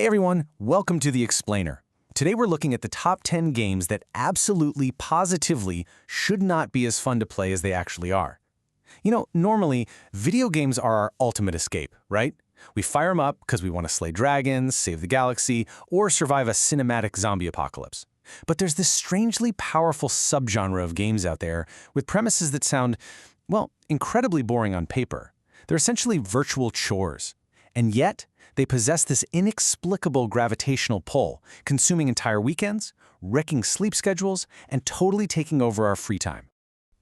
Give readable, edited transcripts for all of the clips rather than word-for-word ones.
Hey everyone, welcome to The Explainer. Today we're looking at the top 10 games that absolutely, positively should not be as fun to play as they actually are. You know, normally, video games are our ultimate escape, right? We fire them up because we want to slay dragons, save the galaxy, or survive a cinematic zombie apocalypse. But there's this strangely powerful subgenre of games out there with premises that sound, well, incredibly boring on paper. They're essentially virtual chores. And yet, they possess this inexplicable gravitational pull, consuming entire weekends, wrecking sleep schedules, and totally taking over our free time.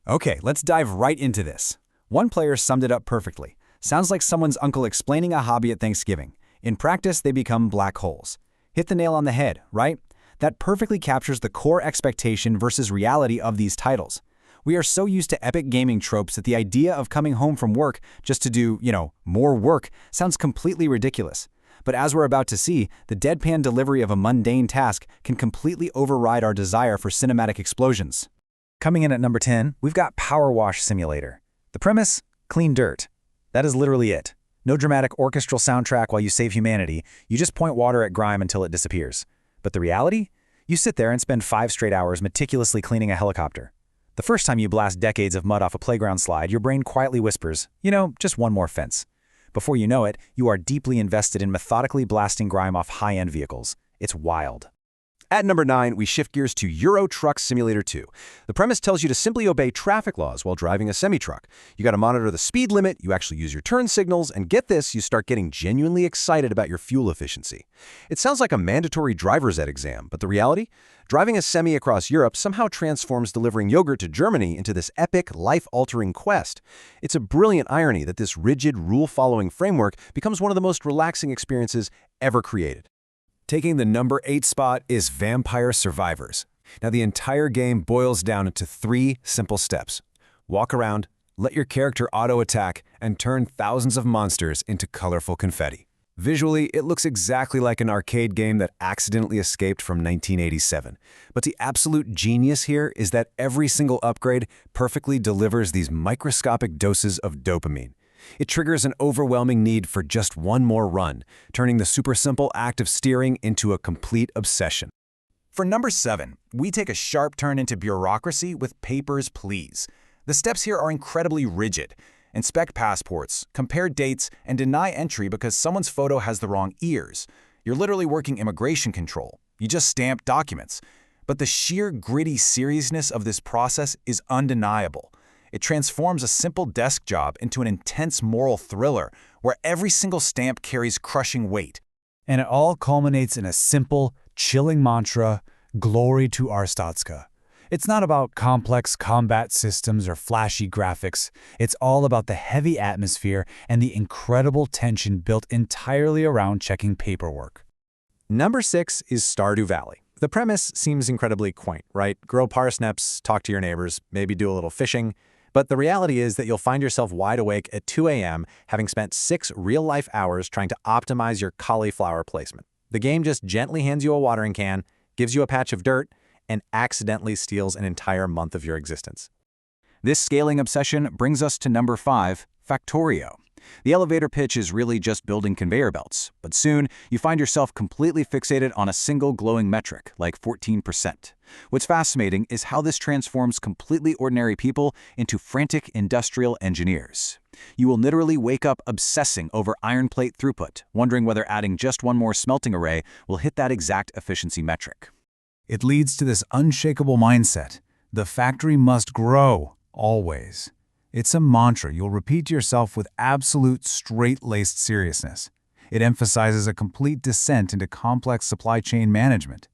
Okay, let's dive right into this. One player summed it up perfectly. Sounds like someone's uncle explaining a hobby at Thanksgiving. In practice, they become black holes. Hit the nail on the head, right? That perfectly captures the core expectation versus reality of these titles. We are so used to epic gaming tropes that the idea of coming home from work just to do, more work sounds completely ridiculous. But as we're about to see, the deadpan delivery of a mundane task can completely override our desire for cinematic explosions. Coming in at number 10, we've got Power Wash Simulator. The premise? Clean dirt. That is literally it. No dramatic orchestral soundtrack while you save humanity, you just point water at grime until it disappears. But the reality? You sit there and spend 5 straight hours meticulously cleaning a helicopter. The first time you blast decades of mud off a playground slide, your brain quietly whispers, just one more fence. Before you know it, you are deeply invested in methodically blasting grime off high-end vehicles. It's wild. At number 9, we shift gears to Euro Truck Simulator 2. The premise tells you to simply obey traffic laws while driving a semi-truck. You got to monitor the speed limit, you actually use your turn signals, and get this, you start getting genuinely excited about your fuel efficiency. It sounds like a mandatory driver's ed exam, but the reality? Driving a semi across Europe somehow transforms delivering yogurt to Germany into this epic, life-altering quest. It's a brilliant irony that this rigid, rule-following framework becomes one of the most relaxing experiences ever created. Taking the number 8 spot is Vampire Survivors. Now, the entire game boils down into 3 simple steps. Walk around, let your character auto-attack, and turn thousands of monsters into colorful confetti. Visually, it looks exactly like an arcade game that accidentally escaped from 1987. But the absolute genius here is that every single upgrade perfectly delivers these microscopic doses of dopamine. It triggers an overwhelming need for just one more run, turning the super simple act of steering into a complete obsession. For number 7, we take a sharp turn into bureaucracy with Papers, Please. The steps here are incredibly rigid. Inspect passports, compare dates, and deny entry because someone's photo has the wrong ears. You're literally working immigration control. You just stamp documents. But the sheer gritty seriousness of this process is undeniable. It transforms a simple desk job into an intense moral thriller where every single stamp carries crushing weight. And it all culminates in a simple, chilling mantra, glory to Arstotzka. It's not about complex combat systems or flashy graphics. It's all about the heavy atmosphere and the incredible tension built entirely around checking paperwork. Number 6 is Stardew Valley. The premise seems incredibly quaint, right? Grow parsnips, talk to your neighbors, maybe do a little fishing. But the reality is that you'll find yourself wide awake at 2 a.m. having spent 6 real-life hours trying to optimize your cauliflower placement. The game just gently hands you a watering can, gives you a patch of dirt, and accidentally steals an entire month of your existence. This scaling obsession brings us to number 5, Factorio. The elevator pitch is really just building conveyor belts, but soon you find yourself completely fixated on a single glowing metric, like 14%. What's fascinating is how this transforms completely ordinary people into frantic industrial engineers. You will literally wake up obsessing over iron plate throughput, wondering whether adding just one more smelting array will hit that exact efficiency metric. It leads to this unshakable mindset. The factory must grow, always. It's a mantra you'll repeat to yourself with absolute straight-laced seriousness. It emphasizes a complete descent into complex supply chain management.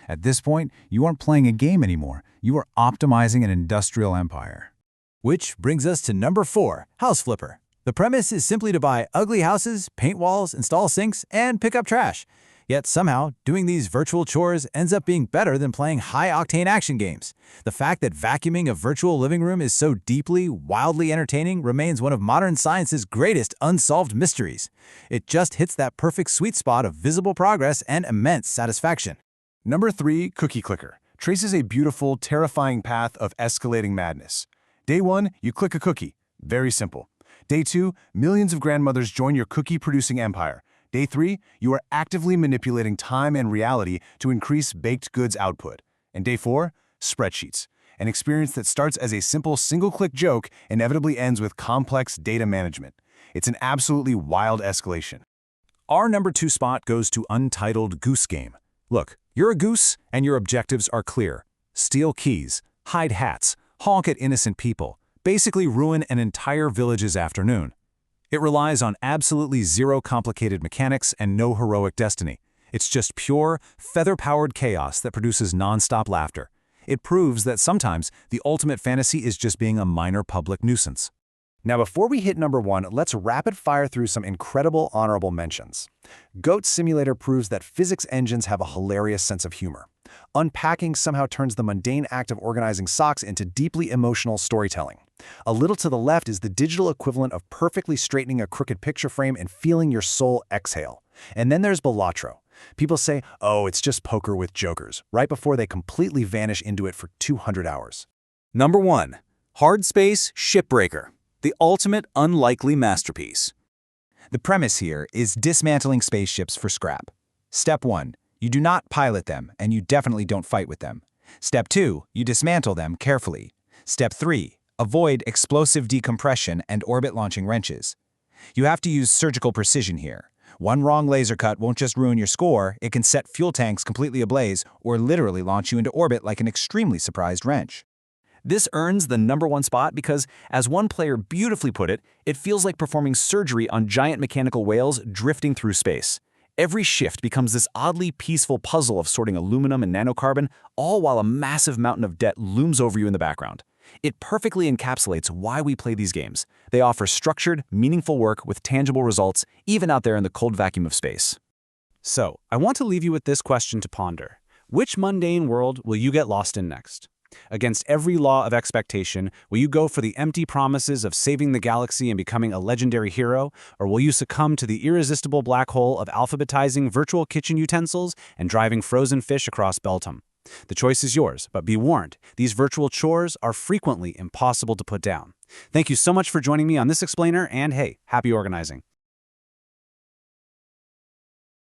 At this point, you aren't playing a game anymore. You are optimizing an industrial empire. Which brings us to number 4, House Flipper. The premise is simply to buy ugly houses, paint walls, install sinks, and pick up trash. Yet somehow, doing these virtual chores ends up being better than playing high-octane action games. The fact that vacuuming a virtual living room is so deeply, wildly entertaining remains one of modern science's greatest unsolved mysteries. It just hits that perfect sweet spot of visible progress and immense satisfaction. Number 3, Cookie Clicker, traces a beautiful, terrifying path of escalating madness. Day 1, you click a cookie. Very simple. Day 2, millions of grandmothers join your cookie-producing empire. Day 3, you are actively manipulating time and reality to increase baked goods output. And Day 4, spreadsheets, an experience that starts as a simple single-click joke inevitably ends with complex data management. It's an absolutely wild escalation. Our number 2 spot goes to Untitled Goose Game. Look, you're a goose and your objectives are clear. Steal keys, hide hats, honk at innocent people, basically ruin an entire village's afternoon. It relies on absolutely zero complicated mechanics and no heroic destiny. It's just pure, feather-powered chaos that produces non-stop laughter. It proves that sometimes the ultimate fantasy is just being a minor public nuisance. Now, before we hit number 1, let's rapid fire through some incredible honorable mentions. Goat Simulator proves that physics engines have a hilarious sense of humor. Unpacking somehow turns the mundane act of organizing socks into deeply emotional storytelling. A little to the left is the digital equivalent of perfectly straightening a crooked picture frame and feeling your soul exhale. And then there's Balatro. People say, oh, it's just poker with jokers, right before they completely vanish into it for 200 hours. Number 1. Hard Space Shipbreaker, the ultimate unlikely masterpiece. The premise here is dismantling spaceships for scrap. Step 1. You do not pilot them, and you definitely don't fight with them. Step 2. You dismantle them carefully. Step 3. Avoid explosive decompression and orbit-launching wrenches. You have to use surgical precision here. One wrong laser cut won't just ruin your score, it can set fuel tanks completely ablaze or literally launch you into orbit like an extremely surprised wrench. This earns the number 1 spot because, as one player beautifully put it, it feels like performing surgery on giant mechanical whales drifting through space. Every shift becomes this oddly peaceful puzzle of sorting aluminum and nanocarbon, all while a massive mountain of debt looms over you in the background. It perfectly encapsulates why we play these games. They offer structured, meaningful work with tangible results, even out there in the cold vacuum of space. So, I want to leave you with this question to ponder. Which mundane world will you get lost in next? Against every law of expectation, will you go for the empty promises of saving the galaxy and becoming a legendary hero, or will you succumb to the irresistible black hole of alphabetizing virtual kitchen utensils and driving frozen fish across Beltum? The choice is yours, but be warned, these virtual chores are frequently impossible to put down. Thank you so much for joining me on this explainer, and hey, happy organizing.